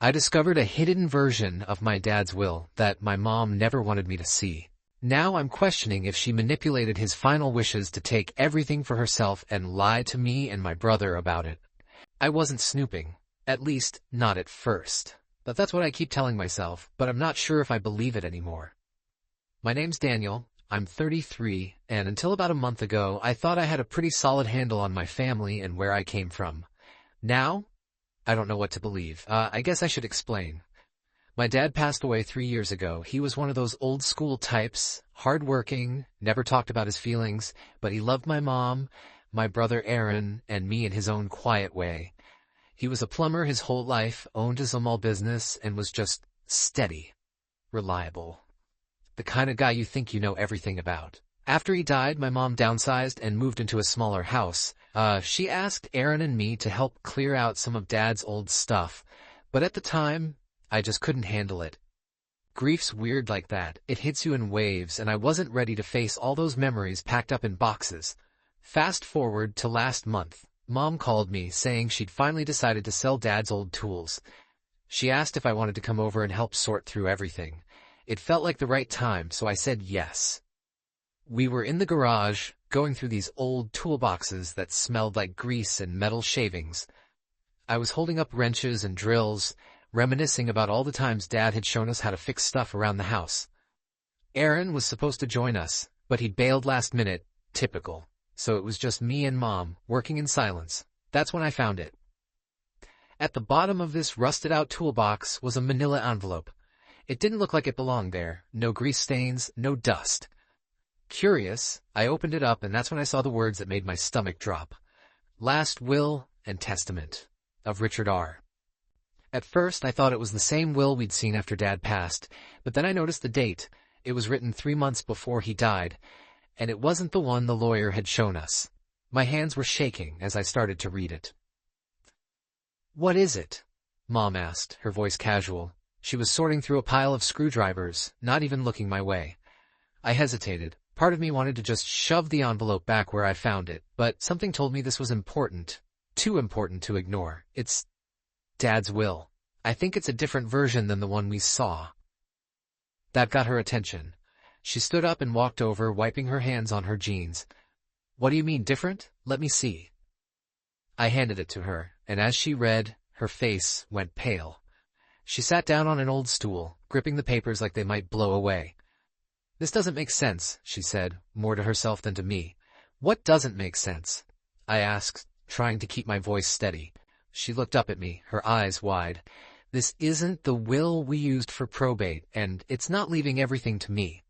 I discovered a hidden version of my dad's will that my mom never wanted me to see. Now I'm questioning if she manipulated his final wishes to take everything for herself and lie to me and my brother about it. I wasn't snooping. At least, not at first. But that's what I keep telling myself, but I'm not sure if I believe it anymore. My name's Daniel. I'm 33, and until about a month ago, I thought I had a pretty solid handle on my family and where I came from. Now, I don't know what to believe. I guess I should explain. My dad passed away 3 years ago. He was one of those old-school types, hard-working, never talked about his feelings, but he loved my mom, my brother Aaron, and me in his own quiet way. He was a plumber his whole life, owned a small business, and was just steady, reliable. The kind of guy you think you know everything about. After he died, my mom downsized and moved into a smaller house. She asked Aaron and me to help clear out some of Dad's old stuff, but at the time, I just couldn't handle it. Grief's weird like that. It hits you in waves, and I wasn't ready to face all those memories packed up in boxes. Fast forward to last month. Mom called me, saying she'd finally decided to sell Dad's old tools. She asked if I wanted to come over and help sort through everything. It felt like the right time, so I said yes. We were in the garage, going through these old toolboxes that smelled like grease and metal shavings. I was holding up wrenches and drills, reminiscing about all the times Dad had shown us how to fix stuff around the house. Aaron was supposed to join us, but he bailed last minute, typical. So it was just me and Mom, working in silence. That's when I found it. At the bottom of this rusted-out toolbox was a manila envelope. It didn't look like it belonged there. No grease stains, no dust. Curious, I opened it up, and that's when I saw the words that made my stomach drop. Last Will and Testament of Richard R. At first, I thought it was the same will we'd seen after Dad passed, but then I noticed the date. It was written 3 months before he died, and it wasn't the one the lawyer had shown us. My hands were shaking as I started to read it. "What is it?" Mom asked, her voice casual. She was sorting through a pile of screwdrivers, not even looking my way. I hesitated. Part of me wanted to just shove the envelope back where I found it, but something told me this was important. Too important to ignore. It's Dad's will. I think it's a different version than the one we saw. That got her attention. She stood up and walked over, wiping her hands on her jeans. "What do you mean, different? Let me see." I handed it to her, and as she read, her face went pale. She sat down on an old stool, gripping the papers like they might blow away. "This doesn't make sense," she said, more to herself than to me. "What doesn't make sense?" I asked, trying to keep my voice steady. She looked up at me, her eyes wide. "This isn't the will we used for probate, and it's not leaving everything to me.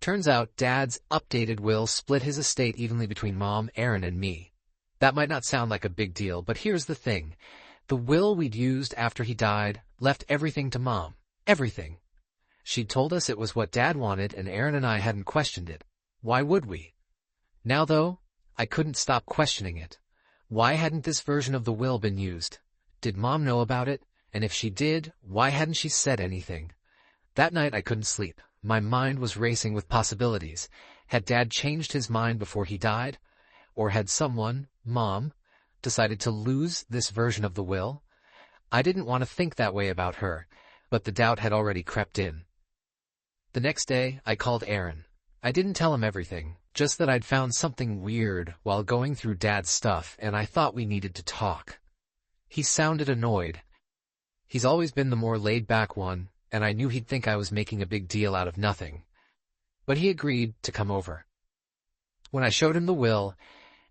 Turns out Dad's updated will split his estate evenly between Mom, Aaron, and me. That might not sound like a big deal, but here's the thing. The will we'd used after he died left everything to Mom. Everything. She'd told us it was what Dad wanted, and Aaron and I hadn't questioned it. Why would we? Now, though, I couldn't stop questioning it. Why hadn't this version of the will been used? Did Mom know about it? And if she did, why hadn't she said anything? That night I couldn't sleep. My mind was racing with possibilities. Had Dad changed his mind before he died? Or had someone, Mom, decided to lose this version of the will? I didn't want to think that way about her, but the doubt had already crept in. The next day, I called Aaron. I didn't tell him everything, just that I'd found something weird while going through Dad's stuff, and I thought we needed to talk. He sounded annoyed. He's always been the more laid-back one, and I knew he'd think I was making a big deal out of nothing. But he agreed to come over. When I showed him the will,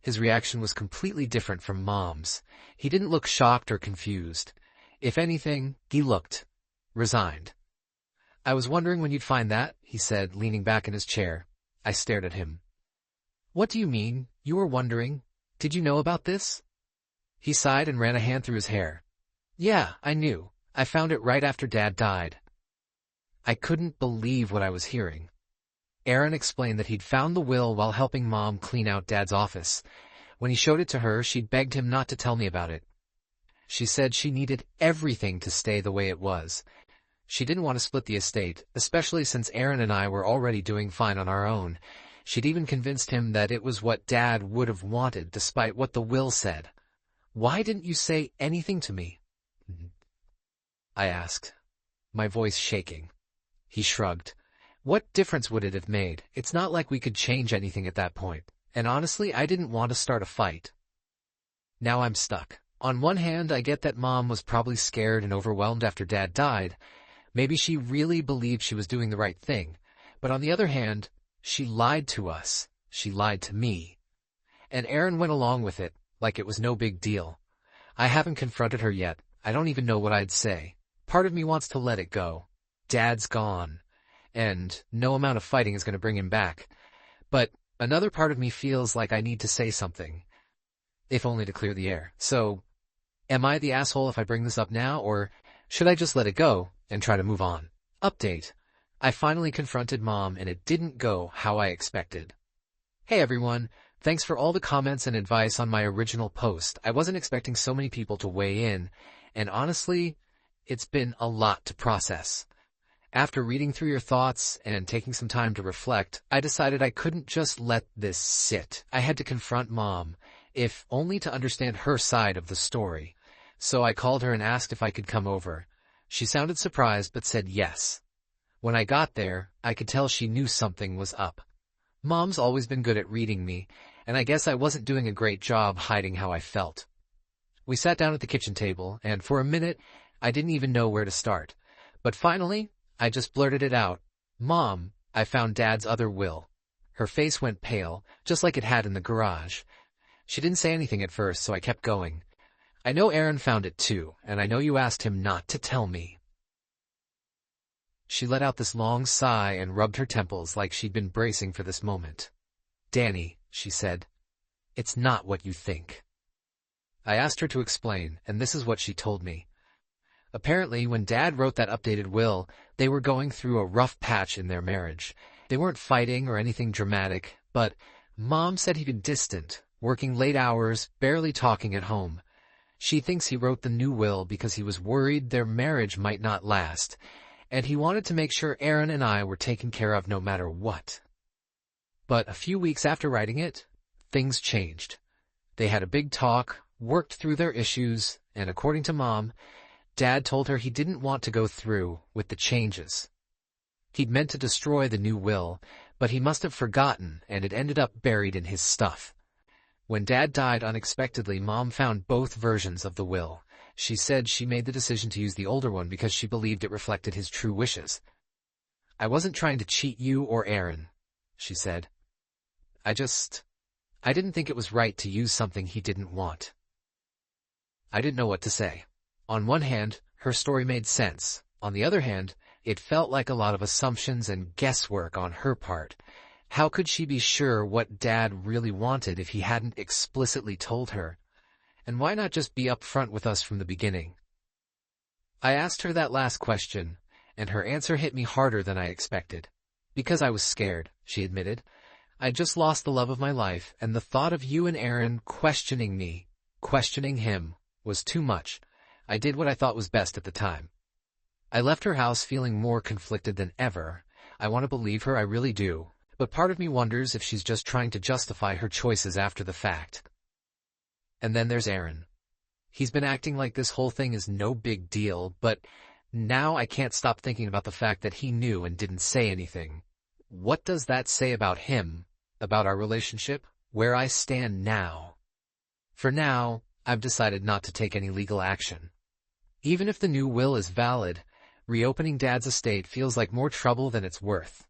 his reaction was completely different from Mom's. He didn't look shocked or confused. If anything, he looked resigned. "I was wondering when you'd find that," he said, leaning back in his chair. I stared at him. "What do you mean? You were wondering? Did you know about this?" He sighed and ran a hand through his hair. "Yeah, I knew. I found it right after Dad died." I couldn't believe what I was hearing. Aaron explained that he'd found the will while helping Mom clean out Dad's office. When he showed it to her, she'd begged him not to tell me about it. She said she needed everything to stay the way it was. She didn't want to split the estate, especially since Aaron and I were already doing fine on our own. She'd even convinced him that it was what Dad would have wanted, despite what the will said. "Why didn't you say anything to me?" I asked, my voice shaking. He shrugged. What difference would it have made? It's not like we could change anything at that point. And honestly, I didn't want to start a fight. Now I'm stuck. On one hand, I get that Mom was probably scared and overwhelmed after Dad died. Maybe she really believed she was doing the right thing. But on the other hand, she lied to us. She lied to me. And Erin went along with it, like it was no big deal. I haven't confronted her yet. I don't even know what I'd say. Part of me wants to let it go. Dad's gone. And no amount of fighting is going to bring him back. But another part of me feels like I need to say something, if only to clear the air. So, am I the asshole if I bring this up now, or should I just let it go and try to move on? Update. I finally confronted Mom, and it didn't go how I expected. Hey everyone, thanks for all the comments and advice on my original post. I wasn't expecting so many people to weigh in, and honestly, it's been a lot to process. After reading through your thoughts and taking some time to reflect, I decided I couldn't just let this sit. I had to confront Mom, if only to understand her side of the story. So I called her and asked if I could come over. She sounded surprised but said yes. When I got there, I could tell she knew something was up. Mom's always been good at reading me, and I guess I wasn't doing a great job hiding how I felt. We sat down at the kitchen table, and for a minute, I didn't even know where to start. But finally, I just blurted it out. Mom, I found Dad's other will. Her face went pale, just like it had in the garage. She didn't say anything at first, so I kept going. I know Erin found it too, and I know you asked him not to tell me. She let out this long sigh and rubbed her temples like she'd been bracing for this moment. Danny, she said, it's not what you think. I asked her to explain, and this is what she told me. Apparently, when Dad wrote that updated will, they were going through a rough patch in their marriage. They weren't fighting or anything dramatic, but Mom said he'd been distant, working late hours, barely talking at home. She thinks he wrote the new will because he was worried their marriage might not last, and he wanted to make sure Erin and I were taken care of no matter what. But a few weeks after writing it, things changed. They had a big talk, worked through their issues, and according to Mom, Dad told her he didn't want to go through with the changes. He'd meant to destroy the new will, but he must have forgotten, and it ended up buried in his stuff. When Dad died unexpectedly, Mom found both versions of the will. She said she made the decision to use the older one because she believed it reflected his true wishes. I wasn't trying to cheat you or Erin, she said. I didn't think it was right to use something he didn't want. I didn't know what to say. On one hand, her story made sense. On the other hand, it felt like a lot of assumptions and guesswork on her part. How could she be sure what Dad really wanted if he hadn't explicitly told her? And why not just be upfront with us from the beginning? I asked her that last question, and her answer hit me harder than I expected. Because I was scared, she admitted. I just lost the love of my life, and the thought of you and Erin questioning me, questioning him, was too much. I did what I thought was best at the time. I left her house feeling more conflicted than ever. I want to believe her, I really do. But part of me wonders if she's just trying to justify her choices after the fact. And then there's Erin. He's been acting like this whole thing is no big deal, but now I can't stop thinking about the fact that he knew and didn't say anything. What does that say about him, about our relationship, where I stand now? For now, I've decided not to take any legal action. Even if the new will is valid, reopening Dad's estate feels like more trouble than it's worth.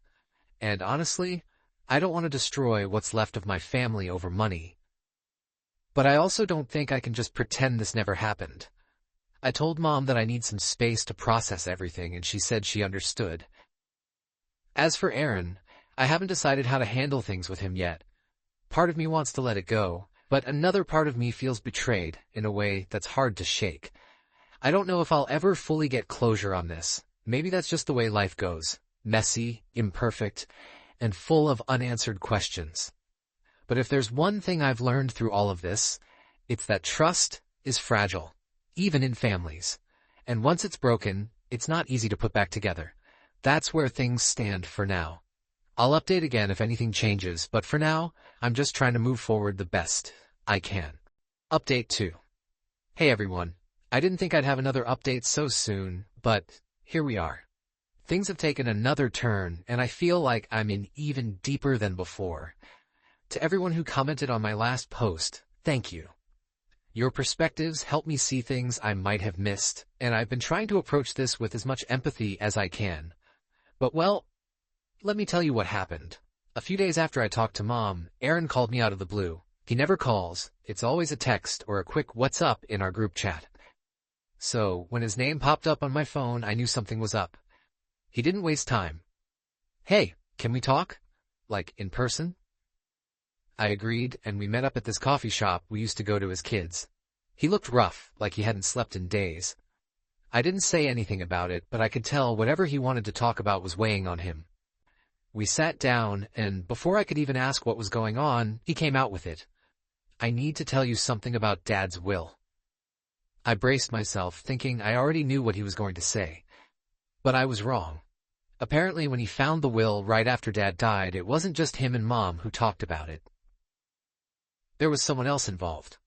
And honestly, I don't want to destroy what's left of my family over money. But I also don't think I can just pretend this never happened. I told Mom that I need some space to process everything, and she said she understood. As for Erin, I haven't decided how to handle things with him yet. Part of me wants to let it go, but another part of me feels betrayed in a way that's hard to shake. I don't know if I'll ever fully get closure on this. Maybe that's just the way life goes. Messy, imperfect, and full of unanswered questions. But if there's one thing I've learned through all of this, it's that trust is fragile, even in families. And once it's broken, it's not easy to put back together. That's where things stand for now. I'll update again if anything changes, but for now, I'm just trying to move forward the best I can. Update 2. Hey everyone. I didn't think I'd have another update so soon, but here we are. Things have taken another turn, and I feel like I'm in even deeper than before. To everyone who commented on my last post, thank you. Your perspectives help me see things I might have missed, and I've been trying to approach this with as much empathy as I can. But well, let me tell you what happened. A few days after I talked to Mom, Aaron called me out of the blue. He never calls. It's always a text or a quick "what's up" in our group chat. So, when his name popped up on my phone, I knew something was up. He didn't waste time. "Hey, can we talk? Like, in person?" I agreed, and we met up at this coffee shop we used to go to as kids. He looked rough, like he hadn't slept in days. I didn't say anything about it, but I could tell whatever he wanted to talk about was weighing on him. We sat down, and before I could even ask what was going on, he came out with it. "I need to tell you something about Dad's will." I braced myself, thinking I already knew what he was going to say. But I was wrong. Apparently, when he found the will right after Dad died, it wasn't just him and Mom who talked about it. There was someone else involved.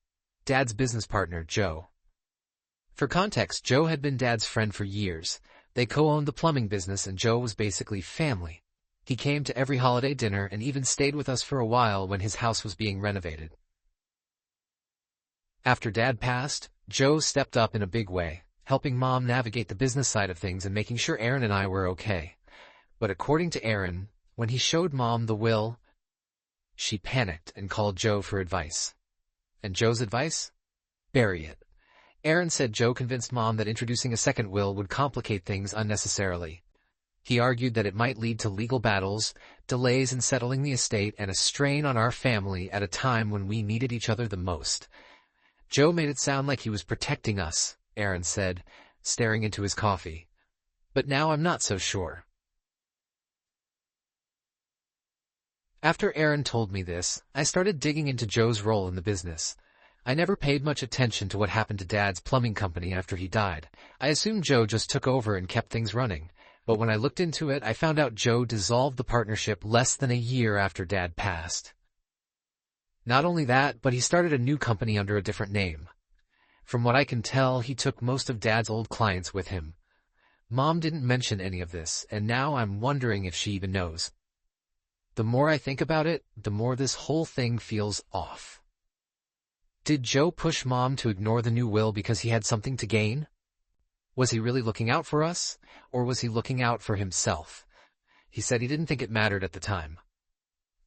Dad's business partner, Joe. For context, Joe had been Dad's friend for years. They co-owned the plumbing business, and Joe was basically family. He came to every holiday dinner and even stayed with us for a while when his house was being renovated. After Dad passed, Joe stepped up in a big way, helping Mom navigate the business side of things and making sure Aaron and I were okay. But according to Aaron, when he showed Mom the will, she panicked and called Joe for advice. And Joe's advice? Bury it. Aaron said Joe convinced Mom that introducing a second will would complicate things unnecessarily. He argued that it might lead to legal battles, delays in settling the estate, and a strain on our family at a time when we needed each other the most. Joe made it sound like he was protecting us, Aaron said, staring into his coffee. But now I'm not so sure. After Aaron told me this, I started digging into Joe's role in the business. I never paid much attention to what happened to Dad's plumbing company after he died. I assumed Joe just took over and kept things running. But when I looked into it, I found out Joe dissolved the partnership less than a year after Dad passed. Not only that, but he started a new company under a different name. From what I can tell, he took most of Dad's old clients with him. Mom didn't mention any of this, and now I'm wondering if she even knows. The more I think about it, the more this whole thing feels off. Did Joe push Mom to ignore the new will because he had something to gain? Was he really looking out for us, or was he looking out for himself? He said he didn't think it mattered at the time.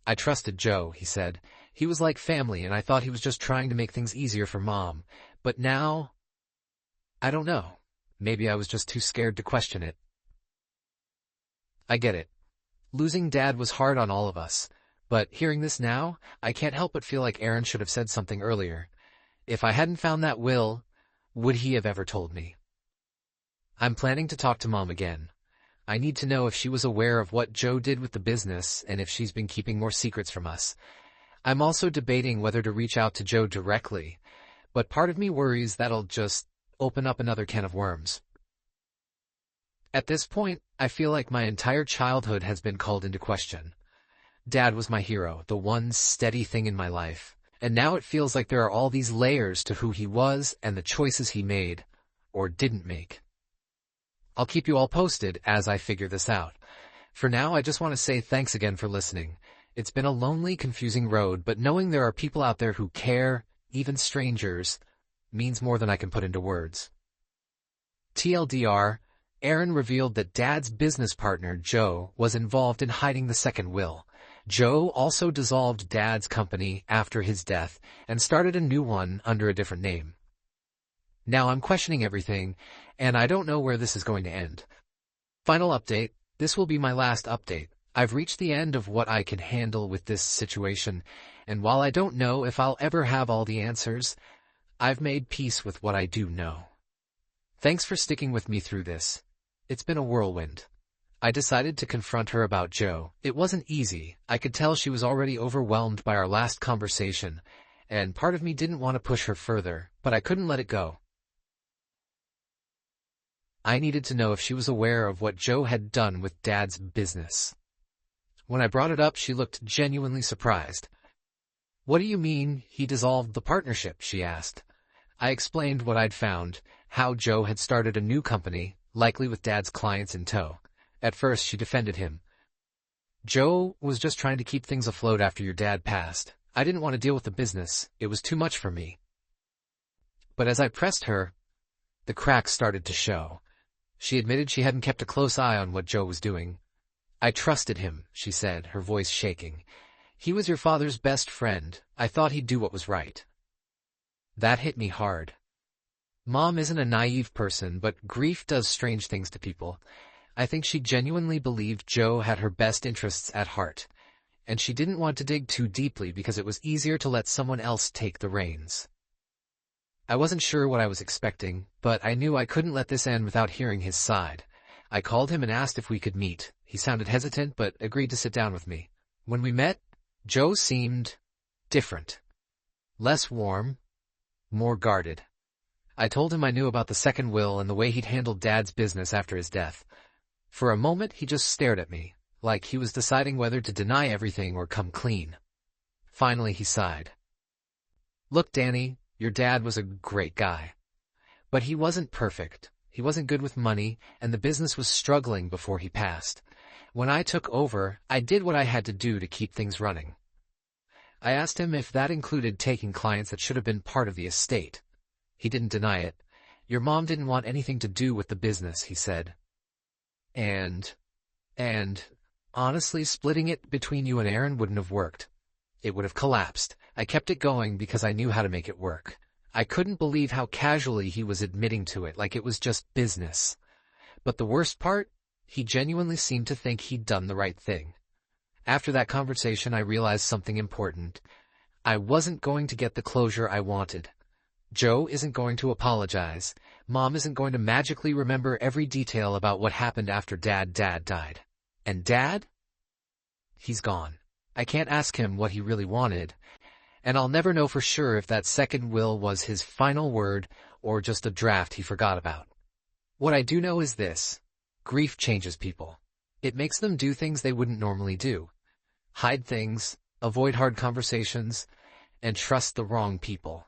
I trusted Joe, he said. He was like family, and I thought he was just trying to make things easier for Mom. But now, I don't know. Maybe I was just too scared to question it. I get it. Losing Dad was hard on all of us, but hearing this now, I can't help but feel like Aaron should have said something earlier. If I hadn't found that will, would he have ever told me? I'm planning to talk to Mom again. I need to know if she was aware of what Joe did with the business and if she's been keeping more secrets from us. I'm also debating whether to reach out to Joe directly, but part of me worries that'll just open up another can of worms. At this point, I feel like my entire childhood has been called into question. Dad was my hero, the one steady thing in my life, and now it feels like there are all these layers to who he was and the choices he made, or didn't make. I'll keep you all posted as I figure this out. For now, I just want to say thanks again for listening. It's been a lonely, confusing road, but knowing there are people out there who care, even strangers, means more than I can put into words. TLDR, Aaron revealed that Dad's business partner, Joe, was involved in hiding the second will. Joe also dissolved Dad's company after his death and started a new one under a different name. Now I'm questioning everything, and I don't know where this is going to end. Final update, this will be my last update. I've reached the end of what I can handle with this situation, and while I don't know if I'll ever have all the answers, I've made peace with what I do know. Thanks for sticking with me through this. It's been a whirlwind. I decided to confront her about Joe. It wasn't easy. I could tell she was already overwhelmed by our last conversation, and part of me didn't want to push her further, but I couldn't let it go. I needed to know if she was aware of what Joe had done with Dad's business. When I brought it up, she looked genuinely surprised. "What do you mean he dissolved the partnership?" she asked. I explained what I'd found, how Joe had started a new company, likely with Dad's clients in tow. At first, she defended him. "Joe was just trying to keep things afloat after your dad passed. I didn't want to deal with the business. It was too much for me." But as I pressed her, the cracks started to show. She admitted she hadn't kept a close eye on what Joe was doing. "I trusted him," she said, her voice shaking. "He was your father's best friend. I thought he'd do what was right." That hit me hard. Mom isn't a naive person, but grief does strange things to people. I think she genuinely believed Joe had her best interests at heart, and she didn't want to dig too deeply because it was easier to let someone else take the reins. I wasn't sure what I was expecting, but I knew I couldn't let this end without hearing his side. I called him and asked if we could meet. He sounded hesitant, but agreed to sit down with me. When we met, Joe seemed different. Less warm, more guarded. I told him I knew about the second will and the way he'd handled Dad's business after his death. For a moment, he just stared at me, like he was deciding whether to deny everything or come clean. Finally, he sighed. "Look, Danny, your dad was a great guy. But he wasn't perfect. He wasn't good with money, and the business was struggling before he passed. When I took over, I did what I had to do to keep things running." I asked him if that included taking clients that should have been part of the estate. He didn't deny it. "Your mom didn't want anything to do with the business," he said. And honestly, splitting it between you and Aaron wouldn't have worked. It would have collapsed. I kept it going because I knew how to make it work. I couldn't believe how casually he was admitting to it, like it was just business. But the worst part, he genuinely seemed to think he'd done the right thing. After that conversation, I realized something important. I wasn't going to get the closure I wanted. Joe isn't going to apologize. Mom isn't going to magically remember every detail about what happened after Dad died. And Dad? He's gone. I can't ask him what he really wanted, and I'll never know for sure if that second will was his final word or just a draft he forgot about. What I do know is this: grief changes people. It makes them do things they wouldn't normally do. Hide things, avoid hard conversations, and trust the wrong people.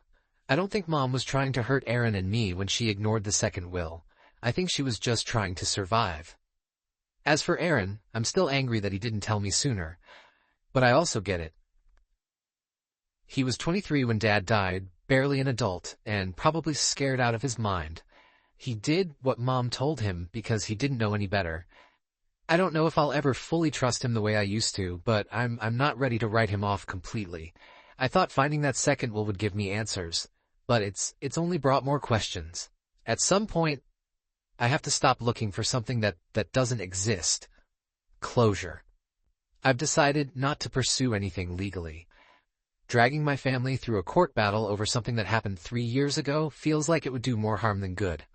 I don't think Mom was trying to hurt Aaron and me when she ignored the second will. I think she was just trying to survive. As for Aaron, I'm still angry that he didn't tell me sooner, but I also get it. He was 23 when Dad died, barely an adult, and probably scared out of his mind. He did what Mom told him because he didn't know any better. I don't know if I'll ever fully trust him the way I used to, but I'm not ready to write him off completely. I thought finding that second will would give me answers, but it's only brought more questions. At some point, I have to stop looking for something that doesn't exist. Closure. I've decided not to pursue anything legally. Dragging my family through a court battle over something that happened 3 years ago feels like it would do more harm than good.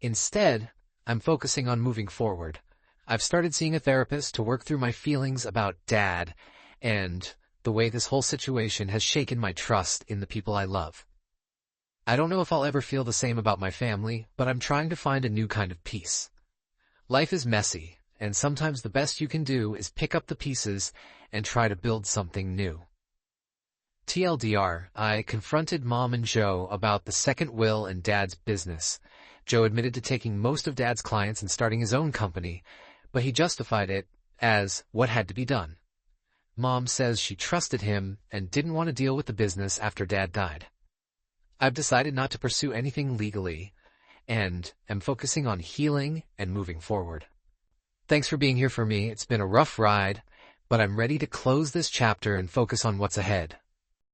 Instead, I'm focusing on moving forward. I've started seeing a therapist to work through my feelings about Dad and the way this whole situation has shaken my trust in the people I love. I don't know if I'll ever feel the same about my family, but I'm trying to find a new kind of peace. Life is messy, and sometimes the best you can do is pick up the pieces and try to build something new. TLDR, I confronted Mom and Joe about the second will and Dad's business. Joe admitted to taking most of Dad's clients and starting his own company, but he justified it as what had to be done. Mom says she trusted him and didn't want to deal with the business after Dad died. I've decided not to pursue anything legally, and am focusing on healing and moving forward. Thanks for being here for me. It's been a rough ride, but I'm ready to close this chapter and focus on what's ahead.